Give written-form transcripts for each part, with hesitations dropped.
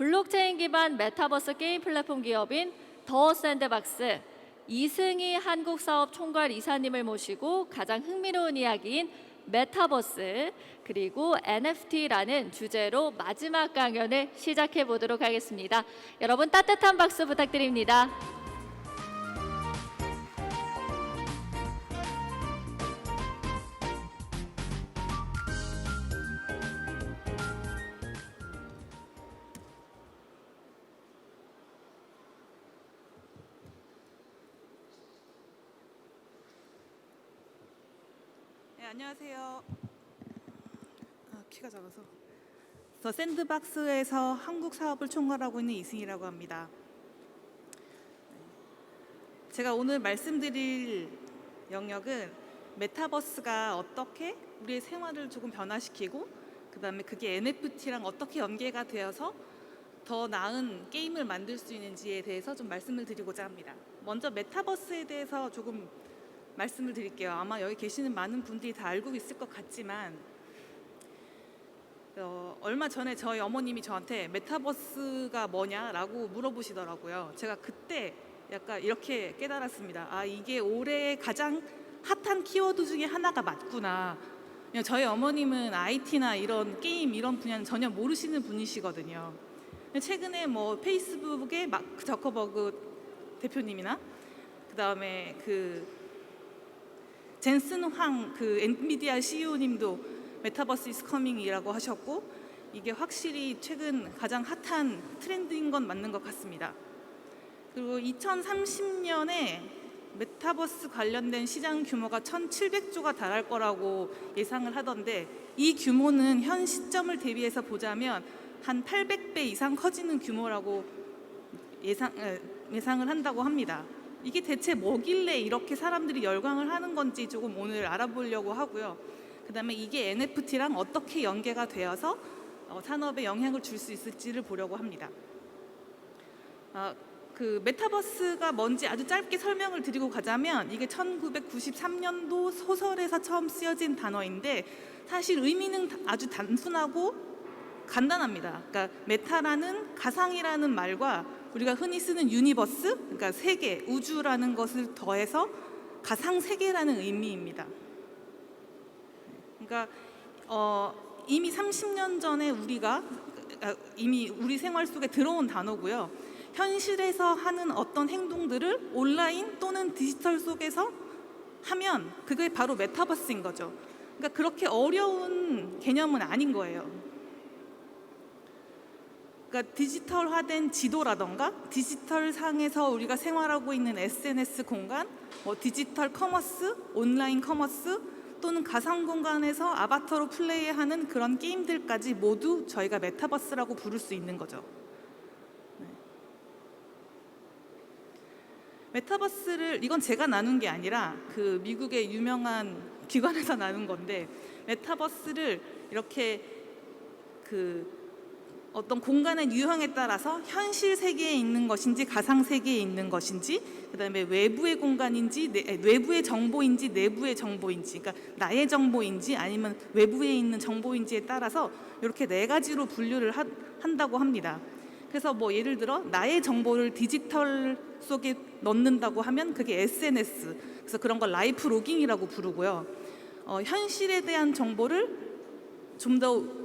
블록체인 기반 메타버스 게임 플랫폼 기업인 더 샌드박스 이승희 한국 사업 총괄 이사님을 모시고 가장 흥미로운 이야기인 메타버스 그리고 NFT라는 주제로 마지막 강연을 시작해 보도록 하겠습니다. 여러분 따뜻한 박수 부탁드립니다. 네, 안녕하세요. 키가 작아서. 더 샌드박스에서 한국 사업을 총괄하고 있는 이승희라고 합니다. 제가 오늘 말씀드릴 영역은 메타버스가 어떻게 우리의 생활을 조금 변화시키고 그다음에 그게 NFT랑 어떻게 연계가 되어서 더 나은 게임을 만들 수 있는지에 대해서 좀 말씀을 드리고자 합니다. 먼저 메타버스에 대해서 조금 말씀을 드릴게요. 아마 여기 계시는 많은 분들이 다 알고 있을 것 같지만 얼마 전에 저희 어머님이 저한테 메타버스가 뭐냐라고 물어보시더라고요. 제가 그때 약간 이렇게 깨달았습니다. 아, 이게 올해 가장 핫한 키워드 중에 하나가 맞구나. 저희 어머님은 IT나 이런 게임 이런 분야는 전혀 모르시는 분이시거든요. 최근에 뭐 페이스북의 마크 저커버그 대표님이나 그다음에 젠슨 황 엔비디아 CEO님도 메타버스 is coming이라고 하셨고 이게 확실히 최근 가장 핫한 트렌드인 건 맞는 것 같습니다. 그리고 2030년에 메타버스 관련된 시장 규모가 1,700조가 달할 거라고 예상을 하던데 이 규모는 현 시점을 대비해서 보자면 한 800배 이상 커지는 규모라고 예상을 한다고 합니다. 이게 대체 뭐길래 이렇게 사람들이 열광을 하는 건지 조금 오늘 알아보려고 하고요. 그다음에 이게 NFT랑 어떻게 연계가 되어서 산업에 영향을 줄 수 있을지를 보려고 합니다. 메타버스가 뭔지 아주 짧게 설명을 드리고 가자면 이게 1993년도 소설에서 처음 쓰여진 단어인데 사실 의미는 아주 단순하고 간단합니다. 그러니까 메타라는 가상이라는 말과 우리가 흔히 쓰는 유니버스, 그러니까 세계, 우주라는 것을 더해서 가상 세계라는 의미입니다. 그러니까 이미 30년 전에 이미 우리 생활 속에 들어온 단어고요. 현실에서 하는 어떤 행동들을 온라인 또는 디지털 속에서 하면 그게 바로 메타버스인 거죠. 그러니까 그렇게 어려운 개념은 아닌 거예요. 그러니까 디지털화된 지도라던가 디지털 상에서 우리가 생활하고 있는 SNS 공간, 디지털 커머스, 온라인 커머스 또는 가상 공간에서 아바타로 플레이하는 그런 게임들까지 모두 저희가 메타버스라고 부를 수 있는 거죠. 메타버스를 이건 제가 나눈 게 아니라 미국의 유명한 기관에서 나눈 건데 메타버스를 이렇게 어떤 공간의 유형에 따라서 현실 세계에 있는 것인지 가상 세계에 있는 것인지 그다음에 외부의 공간인지 외부의 정보인지 내부의 정보인지 그러니까 나의 정보인지 아니면 외부에 있는 정보인지에 따라서 이렇게 네 가지로 분류를 한다고 합니다. 그래서 예를 들어 나의 정보를 디지털 속에 넣는다고 하면 그게 SNS 그래서 그런 걸 라이프 로깅이라고 부르고요. 현실에 대한 정보를 좀 더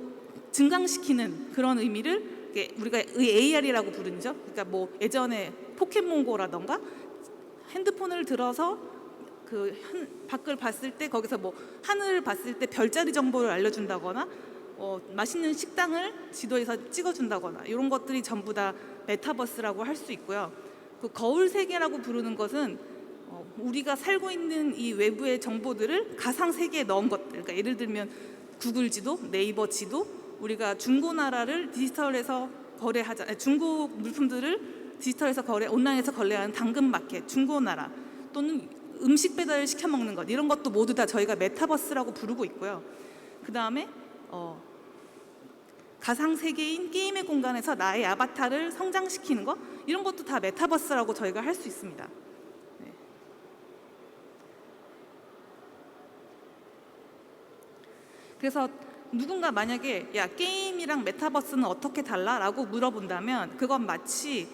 증강시키는 그런 의미를 우리가 AR이라고 부르죠. 그러니까 예전에 포켓몬고라던가 핸드폰을 들어서 밖을 봤을 때 거기서 하늘을 봤을 때 별자리 정보를 알려준다거나 맛있는 식당을 지도에서 찍어준다거나 이런 것들이 전부 다 메타버스라고 할 수 있고요. 거울 세계라고 부르는 것은 우리가 살고 있는 이 외부의 정보들을 가상 세계에 넣은 것들. 그러니까 예를 들면 구글 지도, 네이버 지도, 우리가 중고나라를 디지털에서 중고 물품들을 디지털에서 온라인에서 거래하는 당근마켓, 중고나라 또는 음식 배달을 시켜 먹는 것 이런 것도 모두 다 저희가 메타버스라고 부르고 있고요. 그 다음에 가상 세계인 게임의 공간에서 나의 아바타를 성장시키는 것 이런 것도 다 메타버스라고 저희가 할 수 있습니다. 네. 그래서 누군가 만약에 야 게임이랑 메타버스는 어떻게 달라? 라고 물어본다면 그건 마치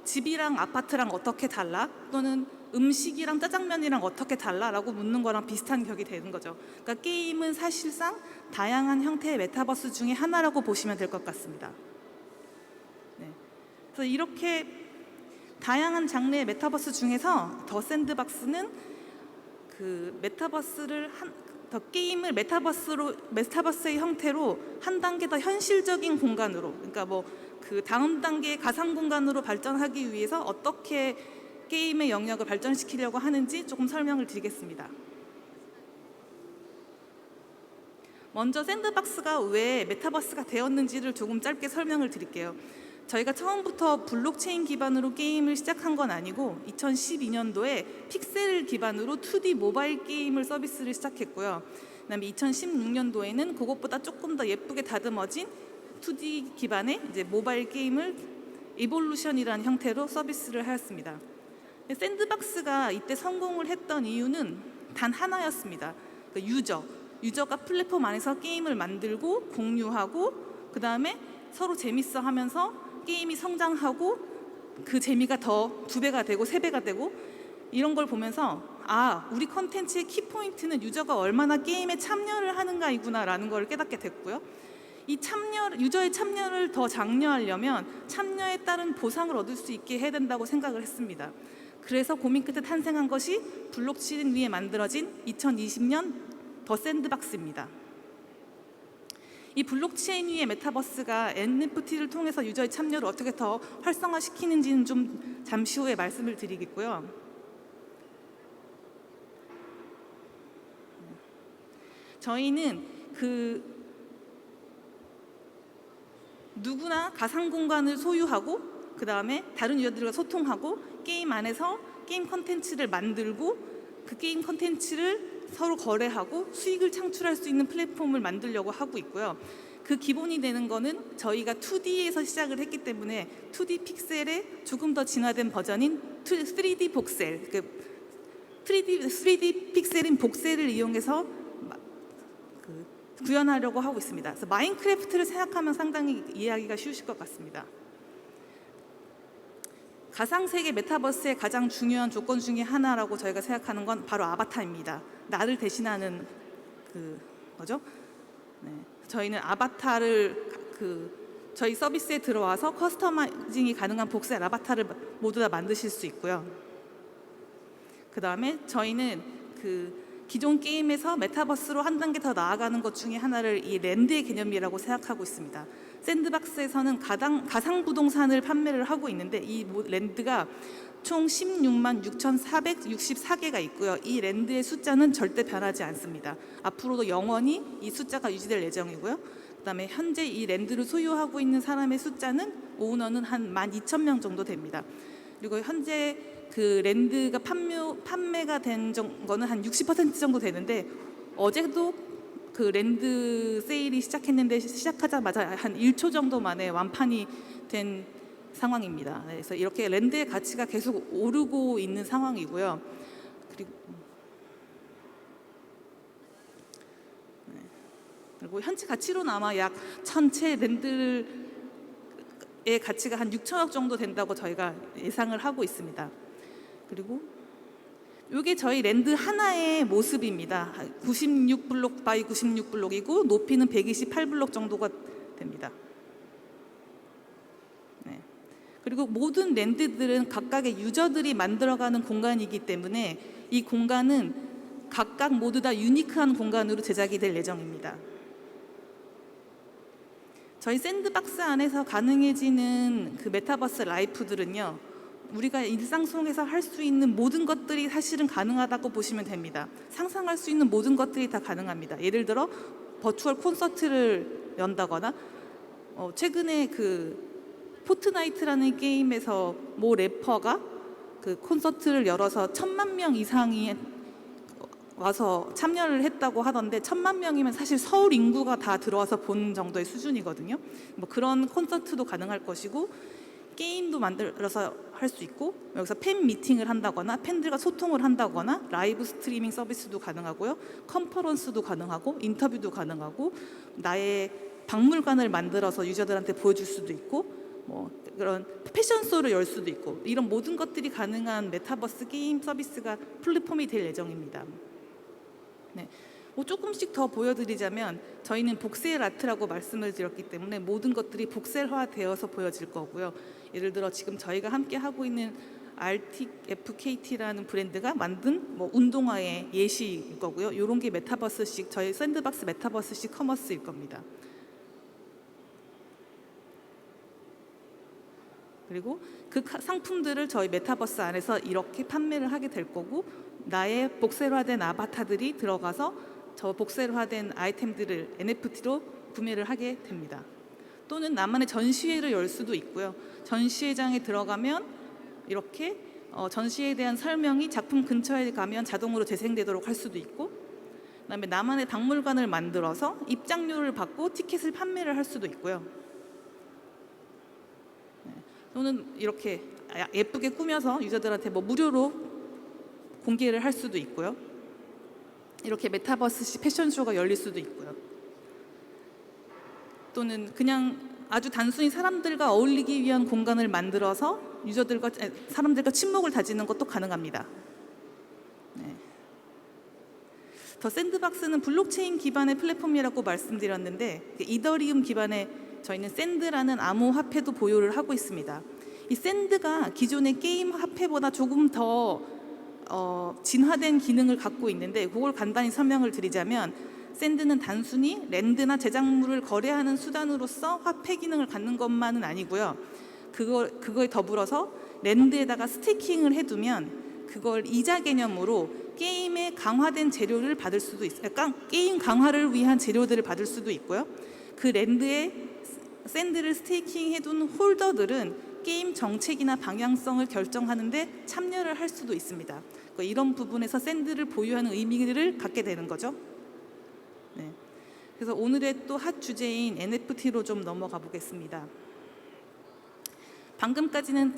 집이랑 아파트랑 어떻게 달라? 또는 음식이랑 짜장면이랑 어떻게 달라? 라고 묻는 거랑 비슷한 격이 되는 거죠. 그러니까 게임은 사실상 다양한 형태의 메타버스 중에 하나라고 보시면 될 것 같습니다. 네. 그래서 이렇게 다양한 장르의 메타버스 중에서 더 샌드박스는 그 더 게임을 메타버스의 형태로 한 단계 더 현실적인 공간으로, 그러니까 뭐 그 다음 단계의 가상 공간으로 발전하기 위해서 어떻게 게임의 영역을 발전시키려고 하는지 조금 설명을 드리겠습니다. 먼저 샌드박스가 왜 메타버스가 되었는지를 조금 짧게 설명을 드릴게요. 저희가 처음부터 블록체인 기반으로 게임을 시작한 건 아니고 2012년도에 픽셀 기반으로 2D 모바일 게임을 서비스를 시작했고요. 그다음에 2016년도에는 그것보다 조금 더 예쁘게 다듬어진 2D 기반의 이제 모바일 게임을 이볼루션이라는 형태로 서비스를 하였습니다. 샌드박스가 이때 성공을 했던 이유는 단 하나였습니다. 그러니까 유저가 플랫폼 안에서 게임을 만들고 공유하고 그 다음에 서로 재밌어 하면서 게임이 성장하고 그 재미가 더 2배가 되고 3배가 되고 이런 걸 보면서 우리 컨텐츠의 키포인트는 유저가 얼마나 게임에 참여를 하는가이구나 라는 걸 깨닫게 됐고요. 유저의 참여를 더 장려하려면 참여에 따른 보상을 얻을 수 있게 해야 된다고 생각을 했습니다. 그래서 고민 끝에 탄생한 것이 블록체인 위에 만들어진 2020년 더 샌드박스입니다. 이 블록체인 위의 메타버스가 NFT를 통해서 유저의 참여를 어떻게 더 활성화시키는지는 좀 잠시 후에 말씀을 드리겠고요. 저희는 누구나 가상 공간을 소유하고 그 다음에 다른 유저들과 소통하고 게임 안에서 게임 콘텐츠를 만들고 그 게임 콘텐츠를 서로 거래하고 수익을 창출할 수 있는 플랫폼을 만들려고 하고 있고요. 그 기본이 되는 거는 저희가 2D에서 시작을 했기 때문에 2D 픽셀의 조금 더 진화된 버전인 3D 복셀, 3D 픽셀인 복셀을 이용해서 구현하려고 하고 있습니다. 그래서 마인크래프트를 생각하면 상당히 이해하기가 쉬우실 것 같습니다. 가상세계 메타버스의 가장 중요한 조건 중에 하나라고 저희가 생각하는 건 바로 아바타입니다. 나를 대신하는 거죠. 네. 저희는 아바타를 저희 서비스에 들어와서 커스터마이징이 가능한 복셀 아바타를 모두 다 만드실 수 있고요. 그 다음에 저희는 기존 게임에서 메타버스로 한 단계 더 나아가는 것 중에 하나를 이 랜드의 개념이라고 생각하고 있습니다. 샌드박스에서는 가상 부동산을 판매를 하고 있는데 이 랜드가 총 16만 6,464개가 있고요. 이 랜드의 숫자는 절대 변하지 않습니다. 앞으로도 영원히 이 숫자가 유지될 예정이고요. 그다음에 현재 이 랜드를 소유하고 있는 사람의 숫자는 오너는 한 12,000명 정도 됩니다. 그리고 현재 그 랜드가 판매가 된 거는 한 60% 정도 되는데 어제도 그 랜드 세일이 시작했는데 시작하자마자 한 1초 정도 만에 완판이 된 상황입니다. 그래서 이렇게 랜드의 가치가 계속 오르고 있는 상황이고요. 그리고 현재 가치로는 아마 약 전체 랜드의 가치가 한 6천억 정도 된다고 저희가 예상을 하고 있습니다. 그리고 이게 저희 랜드 하나의 모습입니다. 96블록 바이 96블록이고 높이는 128블록 정도가 됩니다. 네. 그리고 모든 랜드들은 각각의 유저들이 만들어가는 공간이기 때문에 이 공간은 각각 모두 다 유니크한 공간으로 제작이 될 예정입니다. 저희 샌드박스 안에서 가능해지는 그 메타버스 라이프들은요, 우리가 일상 속에서 할 수 있는 모든 것들이 사실은 가능하다고 보시면 됩니다. 상상할 수 있는 모든 것들이 다 가능합니다. 예를 들어 버추얼 콘서트를 연다거나 최근에 포트나이트라는 게임에서 모 래퍼가 그 콘서트를 열어서 1,000만 명 이상이 와서 참여를 했다고 하던데 1,000만 명이면 사실 서울 인구가 다 들어와서 본 정도의 수준이거든요. 뭐 그런 콘서트도 가능할 것이고 게임도 만들어서 할 수 있고, 여기서 팬 미팅을 한다거나 팬들과 소통을 한다거나 라이브 스트리밍 서비스도 가능하고요, 컨퍼런스도 가능하고, 인터뷰도 가능하고, 나의 박물관을 만들어서 유저들한테 보여줄 수도 있고, 뭐 그런 패션쇼를 열 수도 있고, 이런 모든 것들이 가능한 메타버스 게임 서비스가 플랫폼이 될 예정입니다. 네. 뭐 조금씩 더 보여드리자면, 저희는 복셀 아트라고 말씀을 드렸기 때문에 모든 것들이 복셀화되어서 보여질 거고요. 예를 들어 지금 저희가 함께 하고 있는 RT FKT라는 브랜드가 만든 뭐 운동화의 예시일 거고요. 이런 게 메타버스식, 저희 샌드박스 메타버스식 커머스일 겁니다. 그리고 그 상품들을 저희 메타버스 안에서 이렇게 판매를 하게 될 거고, 나의 복셀화된 아바타들이 들어가서 저 복셀화된 아이템들을 NFT로 구매를 하게 됩니다. 또는 나만의 전시회를 열 수도 있고요. 전시회장에 들어가면 이렇게 전시에 대한 설명이 작품 근처에 가면 자동으로 재생되도록 할 수도 있고, 그다음에 나만의 박물관을 만들어서 입장료를 받고 티켓을 판매를 할 수도 있고요. 또는 이렇게 예쁘게 꾸며서 유저들한테 뭐 무료로 공개를 할 수도 있고요. 이렇게 메타버스식 패션쇼가 열릴 수도 있고요. 또는 그냥 아주 단순히 사람들과 어울리기 위한 공간을 만들어서 사람들과 친목을 다지는 것도 가능합니다. 네. 더 샌드박스는 블록체인 기반의 플랫폼이라고 말씀드렸는데, 이더리움 기반의 저희는 샌드라는 암호화폐도 보유를 하고 있습니다. 이 샌드가 기존의 게임 화폐보다 조금 더 진화된 기능을 갖고 있는데, 그걸 간단히 설명을 드리자면, 샌드는 단순히 랜드나 제작물을 거래하는 수단으로서 화폐 기능을 갖는 것만은 아니고요. 그거에 더불어서 랜드에다가 스테이킹을 해두면 그걸 이자 개념으로 게임의 강화된 재료를 받을 수도 있어요. 게임 강화를 위한 재료들을 받을 수도 있고요. 그 랜드에 샌드를 스테이킹 해둔 홀더들은 게임 정책이나 방향성을 결정하는데 참여를 할 수도 있습니다. 그러니까 이런 부분에서 샌드를 보유하는 의미를 갖게 되는 거죠. 네. 그래서 오늘의 또 핫 주제인 NFT로 좀 넘어가 보겠습니다. 방금까지는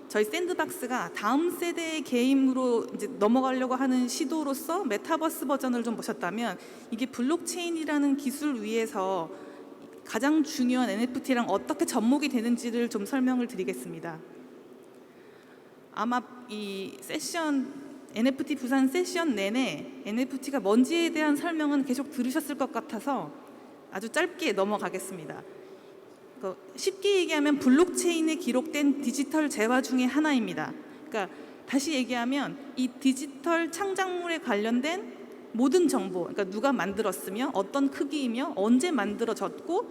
저희 샌드박스가 다음 세대의 게임으로 이제 넘어가려고 하는 시도로서 메타버스 버전을 좀 보셨다면, 이게 블록체인이라는 기술 위에서 가장 중요한 NFT랑 어떻게 접목이 되는지를 좀 설명을 드리겠습니다. 아마 이 세션 NFT 부산 세션 내내 NFT가 뭔지에 대한 설명은 계속 들으셨을 것 같아서 아주 짧게 넘어가겠습니다. 쉽게 얘기하면 블록체인에 기록된 디지털 재화 중에 하나입니다. 그러니까 다시 얘기하면 이 디지털 창작물에 관련된 모든 정보, 그러니까 누가 만들었으며 어떤 크기이며 언제 만들어졌고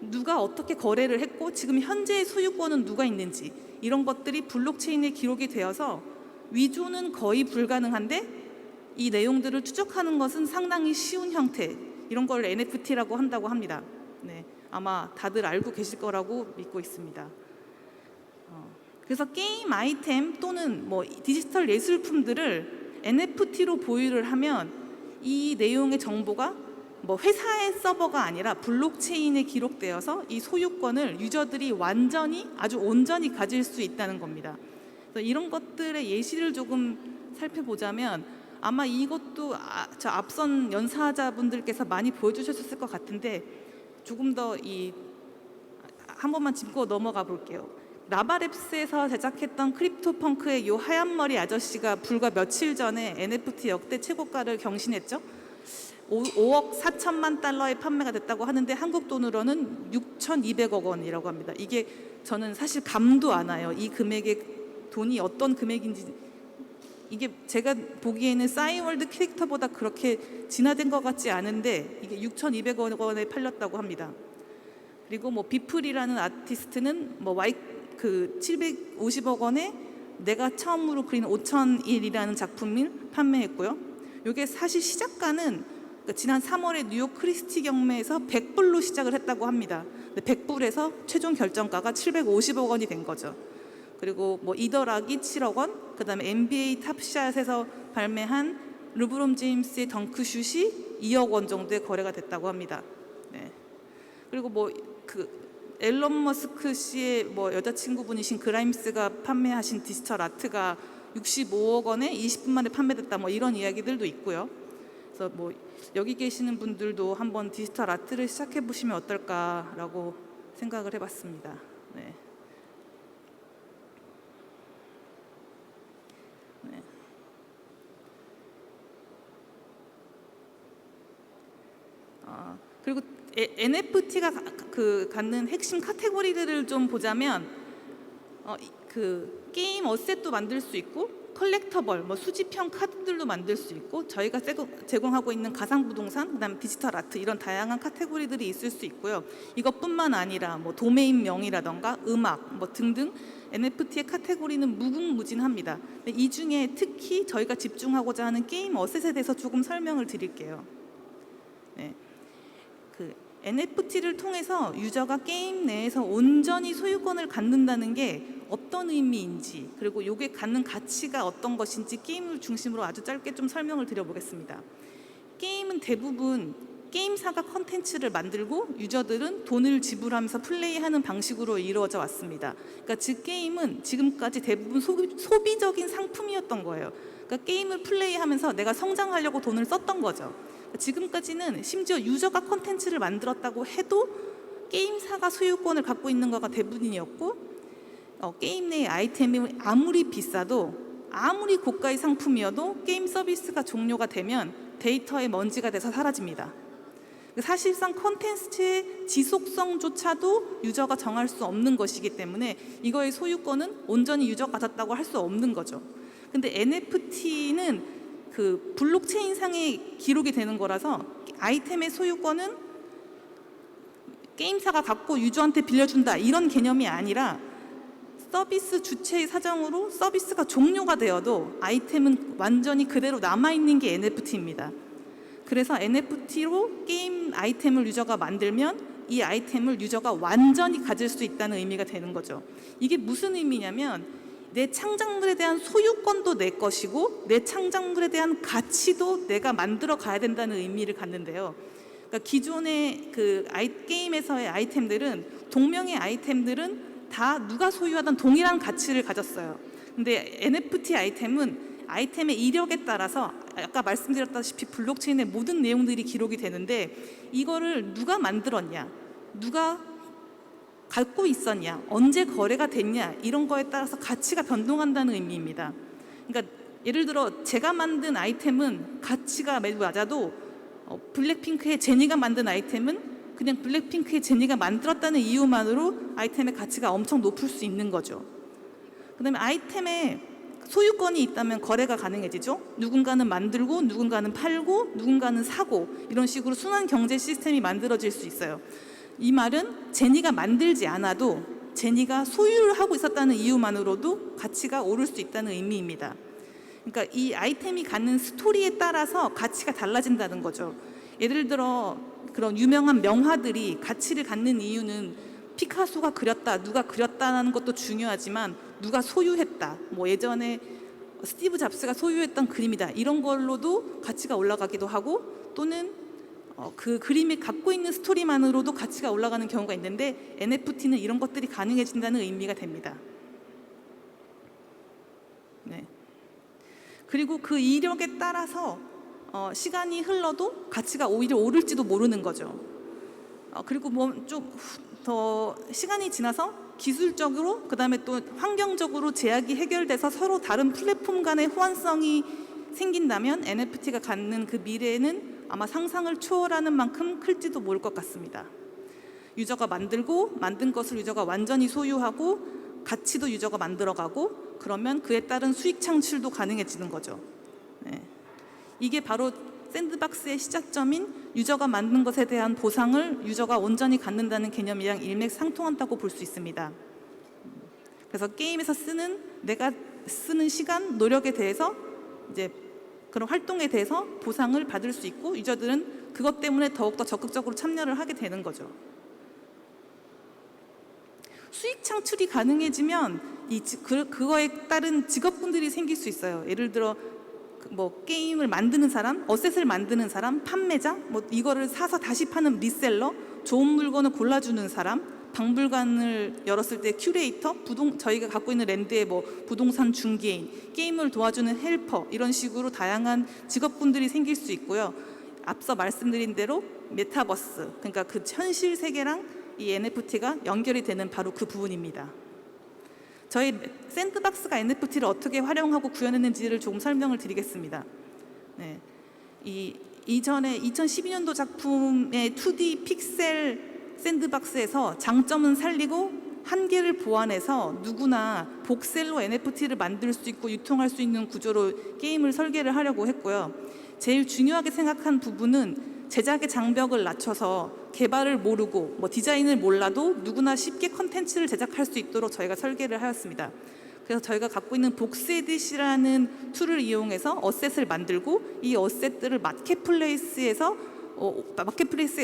누가 어떻게 거래를 했고 지금 현재의 소유권은 누가 있는지, 이런 것들이 블록체인에 기록이 되어서 위조는 거의 불가능한데 이 내용들을 추적하는 것은 상당히 쉬운 형태, 이런 걸 NFT라고 한다고 합니다. 네, 아마 다들 알고 계실 거라고 믿고 있습니다. 그래서 게임 아이템 또는 뭐 디지털 예술품들을 NFT로 보유를 하면 이 내용의 정보가 뭐 회사의 서버가 아니라 블록체인에 기록되어서 이 소유권을 유저들이 아주 온전히 가질 수 있다는 겁니다. 그래서 이런 것들의 예시를 조금 살펴보자면, 아마 이것도 저 앞선 연사자분들께서 많이 보여주셨을 것 같은데, 조금 더 한 번만 짚고 넘어가 볼게요. 라바랩스에서 제작했던 크립토펑크의 요 하얀 머리 아저씨가 불과 며칠 전에 NFT 역대 최고가를 경신했죠. 5억 4천만 달러에 판매가 됐다고 하는데 한국 돈으로는 6,200억 원이라고 합니다. 이게 저는 사실 감도 안 와요. 이 금액의 돈이 어떤 금액인지. 이게 제가 보기에는 싸이월드 캐릭터보다 그렇게 진화된 것 같지 않은데 이게 6,200억 원에 팔렸다고 합니다. 그리고 뭐 비플이라는 아티스트는 뭐 750억 원에 내가 처음으로 그린 5001이라는 작품을 판매했고요. 이게 사실 시작가는 지난 3월에 뉴욕 크리스티 경매에서 100불로 시작을 했다고 합니다. 100불에서 최종 결정가가 750억 원이 된 거죠. 그리고 뭐 이더락이 7억 원, 그다음에 NBA 탑샷에서 발매한 르브론 제임스의 덩크슛이 2억 원 정도의 거래가 됐다고 합니다. 네. 그리고 뭐 앨런 머스크 씨의 뭐 여자친구분이신 그라임스가 판매하신 디지털 아트가 65억 원에 20분 만에 판매됐다, 뭐 이런 이야기들도 있고요. 그래서 뭐 여기 계시는 분들도 한번 디지털 아트를 시작해 보시면 어떨까라고 생각을 해봤습니다. 네. 네. 그리고 NFT가 갖는 핵심 카테고리들을 좀 보자면 그 게임 어셋도 만들 수 있고 컬렉터벌, 뭐 수집형 카드들도 만들 수 있고 저희가 제공하고 있는 가상부동산, 그다음 디지털 아트 이런 다양한 카테고리들이 있을 수 있고요. 이것뿐만 아니라 뭐 도메인명이라던가 음악 뭐 등등 NFT의 카테고리는 무궁무진합니다. 이 중에 특히 저희가 집중하고자 하는 게임 어셋에 대해서 조금 설명을 드릴게요. 네. 그 NFT를 통해서 유저가 게임 내에서 온전히 소유권을 갖는다는 게 어떤 의미인지, 그리고 이게 갖는 가치가 어떤 것인지 게임을 중심으로 아주 짧게 좀 설명을 드려보겠습니다. 게임은 대부분 게임사가 컨텐츠를 만들고 유저들은 돈을 지불하면서 플레이하는 방식으로 이루어져 왔습니다. 그러니까 즉 게임은 지금까지 대부분 소비적인 상품이었던 거예요. 그러니까 게임을 플레이하면서 내가 성장하려고 돈을 썼던 거죠. 지금까지는 심지어 유저가 컨텐츠를 만들었다고 해도 게임사가 소유권을 갖고 있는 거가 대부분이었고, 게임 내의 아이템이 아무리 비싸도 아무리 고가의 상품이어도 게임 서비스가 종료가 되면 데이터의 먼지가 돼서 사라집니다. 사실상 컨텐츠의 지속성조차도 유저가 정할 수 없는 것이기 때문에 이거의 소유권은 온전히 유저가 가졌다고 할 수 없는 거죠. 근데 NFT는 그 블록체인상에 기록이 되는 거라서 아이템의 소유권은 게임사가 갖고 유저한테 빌려준다 이런 개념이 아니라 서비스 주체의 사정으로 서비스가 종료가 되어도 아이템은 완전히 그대로 남아있는 게 NFT입니다. 그래서 NFT로 게임 아이템을 유저가 만들면 이 아이템을 유저가 완전히 가질 수 있다는 의미가 되는 거죠. 이게 무슨 의미냐면 내 창작물에 대한 소유권도 내 것이고 내 창작물에 대한 가치도 내가 만들어 가야 된다는 의미를 갖는데요. 그러니까 기존의 그 게임에서의 아이템들은, 동명의 아이템들은 다 누가 소유하던 동일한 가치를 가졌어요. 근데 NFT 아이템은 아이템의 이력에 따라서 아까 말씀드렸다시피 블록체인의 모든 내용들이 기록이 되는데 이거를 누가 만들었냐, 누가 갖고 있었냐, 언제 거래가 됐냐 이런 거에 따라서 가치가 변동한다는 의미입니다. 그러니까 예를 들어 제가 만든 아이템은 가치가 매우 낮아도 블랙핑크의 제니가 만든 아이템은 그냥 블랙핑크의 제니가 만들었다는 이유만으로 아이템의 가치가 엄청 높을 수 있는 거죠. 그다음에 아이템에 소유권이 있다면 거래가 가능해지죠. 누군가는 만들고 누군가는 팔고 누군가는 사고 이런 식으로 순환 경제 시스템이 만들어질 수 있어요. 이 말은 제니가 만들지 않아도 제니가 소유를 하고 있었다는 이유만으로도 가치가 오를 수 있다는 의미입니다. 그러니까 이 아이템이 갖는 스토리에 따라서 가치가 달라진다는 거죠. 예를 들어 그런 유명한 명화들이 가치를 갖는 이유는 피카소가 그렸다, 누가 그렸다는 것도 중요하지만 누가 소유했다, 뭐 예전에 스티브 잡스가 소유했던 그림이다 이런 걸로도 가치가 올라가기도 하고, 또는 그 그림이 갖고 있는 스토리만으로도 가치가 올라가는 경우가 있는데 NFT는 이런 것들이 가능해진다는 의미가 됩니다. 네. 그리고 그 이력에 따라서 시간이 흘러도 가치가 오히려 오를지도 모르는 거죠. 그리고 뭐 좀 더 시간이 지나서 기술적으로 그다음에 또 환경적으로 제약이 해결돼서 서로 다른 플랫폼 간의 호환성이 생긴다면 NFT가 갖는 그 미래에는 아마 상상을 초월하는 만큼 클지도 모를 것 같습니다. 유저가 만들고 만든 것을 유저가 완전히 소유하고 가치도 유저가 만들어가고 그러면 그에 따른 수익 창출도 가능해지는 거죠. 네. 이게 바로 샌드박스의 시작점인 유저가 만든 것에 대한 보상을 유저가 온전히 갖는다는 개념이랑 일맥상통한다고 볼 수 있습니다. 그래서 게임에서 내가 쓰는 시간, 노력에 대해서 이제 그런 활동에 대해서 보상을 받을 수 있고 유저들은 그것 때문에 더욱더 적극적으로 참여를 하게 되는 거죠. 수익 창출이 가능해지면 그거에 따른 직업군들이 생길 수 있어요. 예를 들어 뭐 게임을 만드는 사람, 어셋을 만드는 사람, 판매자, 뭐 이거를 사서 다시 파는 리셀러, 좋은 물건을 골라주는 사람, 박물관을 열었을 때 큐레이터, 저희가 갖고 있는 랜드의 뭐 부동산 중개인, 게임을 도와주는 헬퍼 이런 식으로 다양한 직업군들이 생길 수 있고요. 앞서 말씀드린 대로 메타버스, 그러니까 그 현실 세계랑 이 NFT가 연결이 되는 바로 그 부분입니다. 저희 샌드박스가 NFT를 어떻게 활용하고 구현했는지를 조금 설명을 드리겠습니다. 네. 이전에 2012년도 작품의 2D 픽셀 샌드박스에서 장점은 살리고 한계를 보완해서 누구나 복셀로 NFT를 만들 수 있고 유통할 수 있는 구조로 게임을 설계를 하려고 했고요. 제일 중요하게 생각한 부분은 제작의 장벽을 낮춰서 개발을 모르고 디자인을 몰라도 누구나 쉽게 컨텐츠를 제작할 수 있도록 저희가 설계를 하였습니다. 그래서 저희가 갖고 있는 복스에딧이라는 툴을 이용해서 어셋을 만들고 이 어셋들을 마켓플레이스에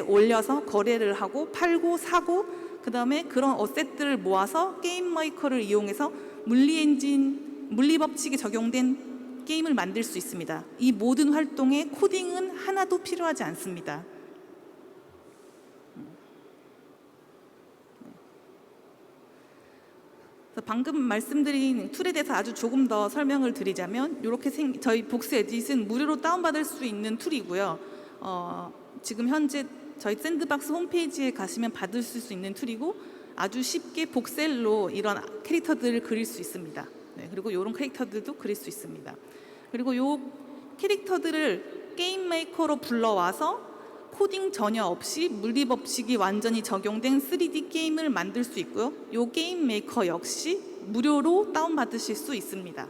올려서 거래를 하고 팔고 사고, 그 다음에 그런 어셋들을 모아서 게임 메이커를 이용해서 물리 법칙이 적용된 게임을 만들 수 있습니다. 이 모든 활동에 코딩은 하나도 필요하지 않습니다. 방금 말씀드린 툴에 대해서 아주 조금 더 설명을 드리자면, 이렇게 저희 복스 에딧은 무료로 다운받을 수 있는 툴이고요. 지금 현재 저희 샌드박스 홈페이지에 가시면 받을 수 있는 툴이고, 아주 쉽게 복셀로 이런 캐릭터들을 그릴 수 있습니다. 네, 그리고 이런 캐릭터들도 그릴 수 있습니다. 그리고 이 캐릭터들을 게임 메이커로 불러와서 코딩 전혀 없이 물리 법칙이 완전히 적용된 3D 게임을 만들 수 있고요. 이 게임 메이커 역시 무료로 다운받으실 수 있습니다.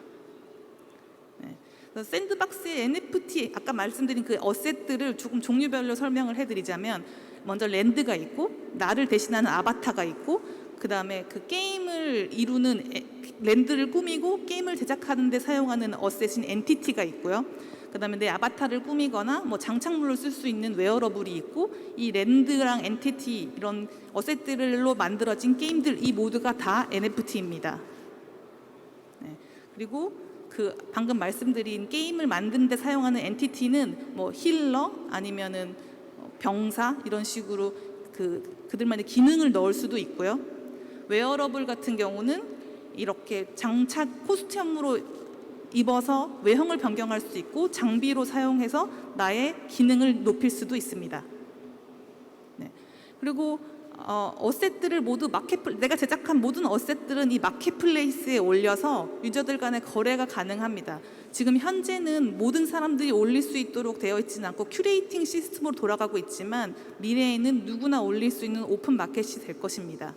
네. 샌드박스의 NFT, 아까 말씀드린 그 어셋들을 조금 종류별로 설명을 해드리자면, 먼저 랜드가 있고, 나를 대신하는 아바타가 있고, 그 다음에 그 게임을 이루는 랜드를 꾸미고 게임을 제작하는 데 사용하는 어셋인 엔티티가 있고요. 그 다음에 내 아바타를 꾸미거나 장착물로 쓸 수 있는 웨어러블이 있고, 이 랜드랑 엔티티 이런 어셋들로 만들어진 게임들, 이 모두가 다 NFT입니다. 네. 그리고 그 방금 말씀드린 게임을 만드는 데 사용하는 엔티티는 힐러 아니면은 병사 이런 식으로 그들만의 기능을 넣을 수도 있고요. 웨어러블 같은 경우는 이렇게 장착 코스튬으로 입어서 외형을 변경할 수 있고, 장비로 사용해서 나의 기능을 높일 수도 있습니다. 네. 그리고 어셋들을 모두 내가 제작한 모든 어셋들은 이 마켓플레이스에 올려서 유저들 간의 거래가 가능합니다. 지금 현재는 모든 사람들이 올릴 수 있도록 되어 있지는 않고 큐레이팅 시스템으로 돌아가고 있지만, 미래에는 누구나 올릴 수 있는 오픈 마켓이 될 것입니다.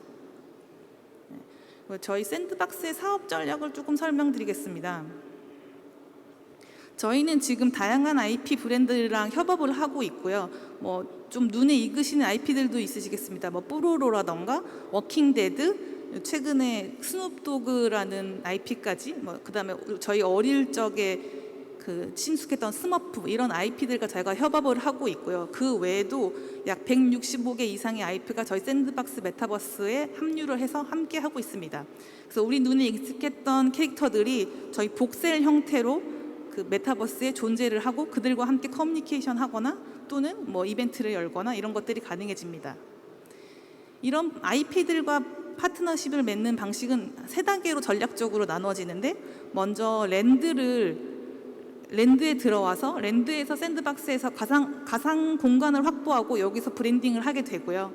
네. 저희 샌드박스의 사업 전략을 조금 설명드리겠습니다. 저희는 지금 다양한 IP 브랜드랑 협업을 하고 있고요. 좀 눈에 익으시는 IP들도 있으시겠습니다. 뽀로로라던가 워킹데드, 최근에 스눕도그라는 IP까지, 그다음에 저희 어릴 적에 친숙했던 스머프, 이런 IP들과 저희가 협업을 하고 있고요. 그 외에도 약 165개 이상의 IP가 저희 샌드박스 메타버스에 합류를 해서 함께 하고 있습니다. 그래서 우리 눈에 익숙했던 캐릭터들이 저희 복셀 형태로 그 메타버스에 존재를 하고 그들과 함께 커뮤니케이션 하거나 또는 이벤트를 열거나 이런 것들이 가능해집니다. 이런 IP들과 파트너십을 맺는 방식은 세 단계로 전략적으로 나눠지는데, 먼저 랜드에 들어와서 랜드에서 샌드박스에서 가상 공간을 확보하고 여기서 브랜딩을 하게 되고요.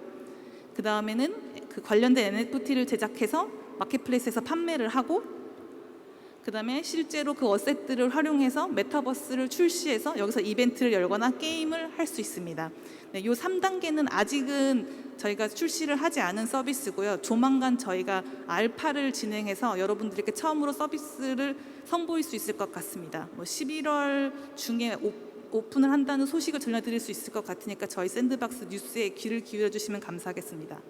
그 다음에는 그 관련된 NFT를 제작해서 마켓플레이스에서 판매를 하고, 그 다음에 실제로 그 어셋들을 활용해서 메타버스를 출시해서 여기서 이벤트를 열거나 게임을 할 수 있습니다. 네, 이 3단계는 아직은 저희가 출시를 하지 않은 서비스고요. 조만간 저희가 알파를 진행해서 여러분들께 처음으로 서비스를 선보일 수 있을 것 같습니다. 11월 중에 오픈을 한다는 소식을 전해드릴 수 있을 것 같으니까 저희 샌드박스 뉴스에 귀를 기울여 주시면 감사하겠습니다.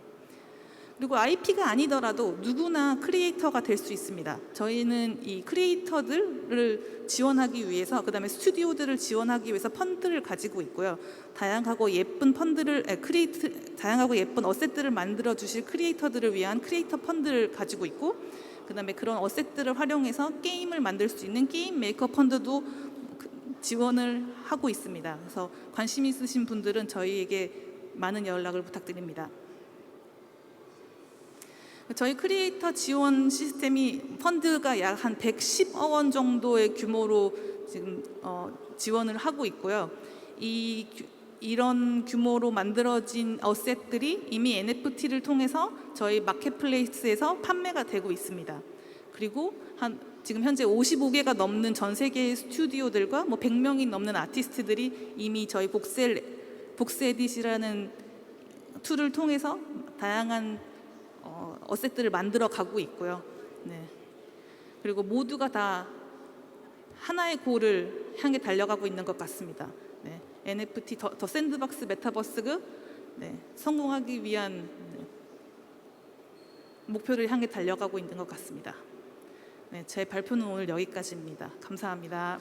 그리고 IP가 아니더라도 누구나 크리에이터가 될 수 있습니다. 저희는 이 크리에이터들을 지원하기 위해서, 그 다음에 스튜디오들을 지원하기 위해서 펀드를 가지고 있고요. 다양하고 예쁜 어셋들을 만들어 주실 크리에이터들을 위한 크리에이터 펀드를 가지고 있고, 그 다음에 그런 어셋들을 활용해서 게임을 만들 수 있는 게임 메이커 펀드도 지원을 하고 있습니다. 그래서 관심 있으신 분들은 저희에게 많은 연락을 부탁드립니다. 저희 크리에이터 지원 시스템이 펀드가 약 한 110억 원 정도의 규모로 지금 지원을 하고 있고요. 이런 규모로 만들어진 어셋들이 이미 NFT를 통해서 저희 마켓플레이스에서 판매가 되고 있습니다. 그리고 지금 현재 55개가 넘는 전 세계의 스튜디오들과 100명이 넘는 아티스트들이 이미 저희 복스 에딧이라는 툴을 통해서 다양한 어셋들을 만들어 가고 있고요. 네. 그리고 모두가 다 하나의 골을 향해 달려가고 있는 것 같습니다. 네. NFT 더 샌드박스 메타버스가 성공하기 위한 목표를 향해 달려가고 있는 것 같습니다. 제 발표는 오늘 여기까지입니다. 감사합니다.